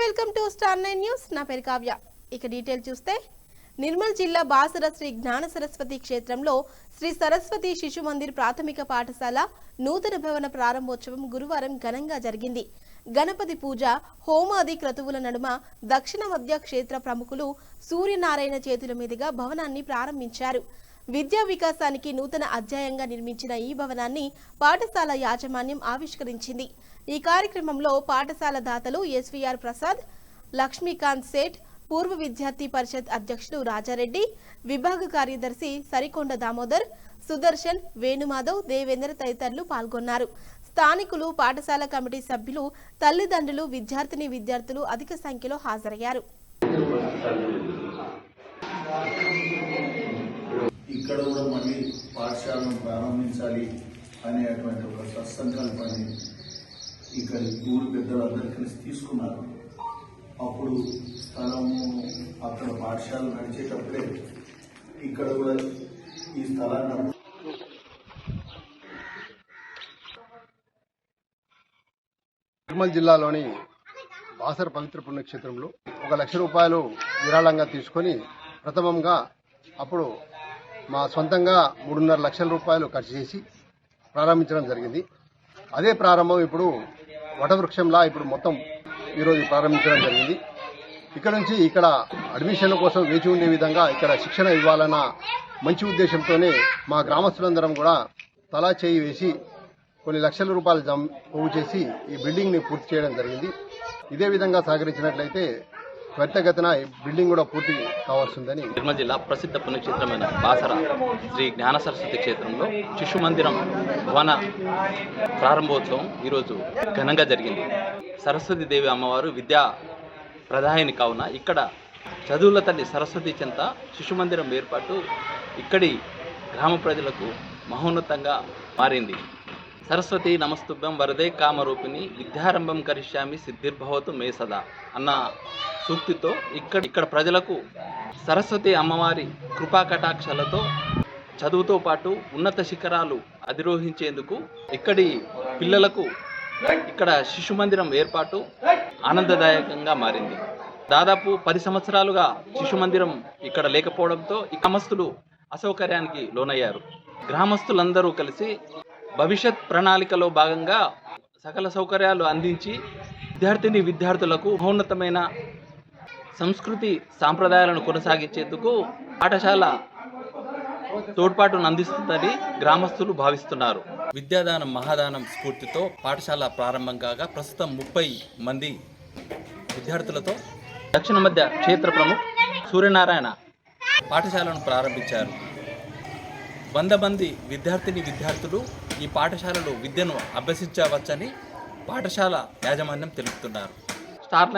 Welcome to star 9 news. నా పేరు కావ్య. ఇక డీటెయిల్ చూస్తే నిర్మల్ జిల్లా బాసర శ్రీ జ్ఞాన సరస్వతి క్షేత్రంలో శ్రీ సరస్వతి శిశు మందిర్ ప్రాథమిక పాఠశాల నూతన భవన ప్రారంభోత్సవం గురువారం ఘనంగా జరిగింది. గణపతి పూజ, హోమాది క్రతువుల నడుమ దక్షిణ మధ్య క్షేత్ర ప్రముఖులు సూర్యనారాయణ చేతుల మీదుగా భవనాన్ని ప్రారంభించారు. విద్యా వికాసానికి నూతన అధ్యాయంగా నిర్మించిన ఈ భవనాన్ని పాఠశాల యాజమాన్యం ఆవిష్కరించింది. ఈ కార్యక్రమంలో పాఠశాల దాతలు ఎస్వీఆర్ ప్రసాద్, లక్ష్మీకాంత్ సేఠ్, పూర్వ విద్యార్థి పరిషత్ అధ్యక్షుడు రాజారెడ్డి, విభాగ కార్యదర్శి సరికొండ దామోదర్, సుదర్శన్, వేణుమాధవ్, దేవేంద్ర తదితరులు పాల్గొన్నారు. స్థానికులు, పాఠశాల కమిటీ సభ్యులు, తల్లిదండ్రులు, విద్యార్థులు అధిక సంఖ్యలో హాజరయ్యారు. ఇక్కడ కూడా మళ్ళీ పాఠశాలను ప్రారంభించాలి అనేటువంటి ఒక సత్సంకల్పాన్ని ఇక్కడ ఊరు పెద్దలందరూ కలిసి తీసుకున్నారు. అప్పుడు స్థలము అక్కడ పాఠశాల నడిచేటప్పుడే ఇక్కడ కూడా ఈ స్థలాన్ని నిర్మల్ జిల్లాలోని బాసర పవిత్ర పుణ్యక్షేత్రంలో 1 లక్ష రూపాయలు విరాళంగా తీసుకొని ప్రథమంగా అప్పుడు మా సొంతంగా 3.5 లక్షల రూపాయలు ఖర్చు చేసి ప్రారంభించడం జరిగింది. అదే ప్రారంభం ఇప్పుడు వటవృక్షంలా ఇప్పుడు మొత్తం ఈరోజు ప్రారంభించడం జరిగింది. ఇక్కడ నుంచి ఇక్కడ అడ్మిషన్ల కోసం వేచి ఉండే విధంగా ఇక్కడ శిక్షణ ఇవ్వాలన్న మంచి ఉద్దేశంతోనే మా గ్రామస్తులందరం కూడా తలా చేయి వేసి కొన్ని లక్షల రూపాయలు పోగు చేసి ఈ బిల్డింగ్ని పూర్తి చేయడం జరిగింది. ఇదే విధంగా సహకరించినట్లయితే త్వరితగతిన ఈ బిల్డింగ్ కూడా పూర్తి కావాల్సిందని. నిర్మల్ జిల్లా ప్రసిద్ధ పుణ్యక్షేత్రమైన బాసర శ్రీ జ్ఞాన సరస్వతి క్షేత్రంలో శిశు మందిరం భవన ప్రారంభోత్సవం ఈరోజు ఘనంగా జరిగింది. సరస్వతి దేవి అమ్మవారు విద్యా ప్రదాయిని కావున ఇక్కడ చదువుల తల్లి సరస్వతి చెంత శిశు మందిరం ఏర్పాటు ఇక్కడి గ్రామ ప్రజలకు మహోన్నతంగా మారింది. సరస్వతి నమస్తుభ్యం వరదే కామరూపిణి విద్యారంభం కరిష్యామి సిద్ధిర్భవతు మే సదా అన్న సూక్తితో ఇక్కడ ప్రజలకు సరస్వతి అమ్మవారి కృపా కటాక్షలతో చదువుతో పాటు ఉన్నత శిఖరాలు అధిరోహించేందుకు ఇక్కడి పిల్లలకు ఇక్కడ శిశు మందిరం ఏర్పాటు ఆనందదాయకంగా మారింది. దాదాపు 10 సంవత్సరాలుగా శిశు మందిరం ఇక్కడ లేకపోవడంతో ఈ గ్రామస్తులు అసౌకర్యానికి లోనయ్యారు. గ్రామస్తులందరూ కలిసి భవిష్యత్ ప్రణాళికలో భాగంగా సకల సౌకర్యాలు అందించి విద్యార్థులకు మహోన్నతమైన సంస్కృతి సాంప్రదాయాలను కొనసాగించేందుకు పాఠశాల తోడ్పాటును అందిస్తుందని గ్రామస్తులు భావిస్తున్నారు. విద్యాదానం మహాదానం స్ఫూర్తితో పాఠశాల ప్రారంభం కాగా ప్రస్తుతం 30 మంది విద్యార్థులతో దక్షిణ మధ్య క్షేత్ర ప్రముఖ్ సూర్యనారాయణ పాఠశాలను ప్రారంభించారు. 100 మంది విద్యార్థులు ఈ పాఠశాలలో విద్యను అభ్యసించవచ్చని పాఠశాల యాజమాన్యం తెలుపుతున్నారు. స్టార్ 9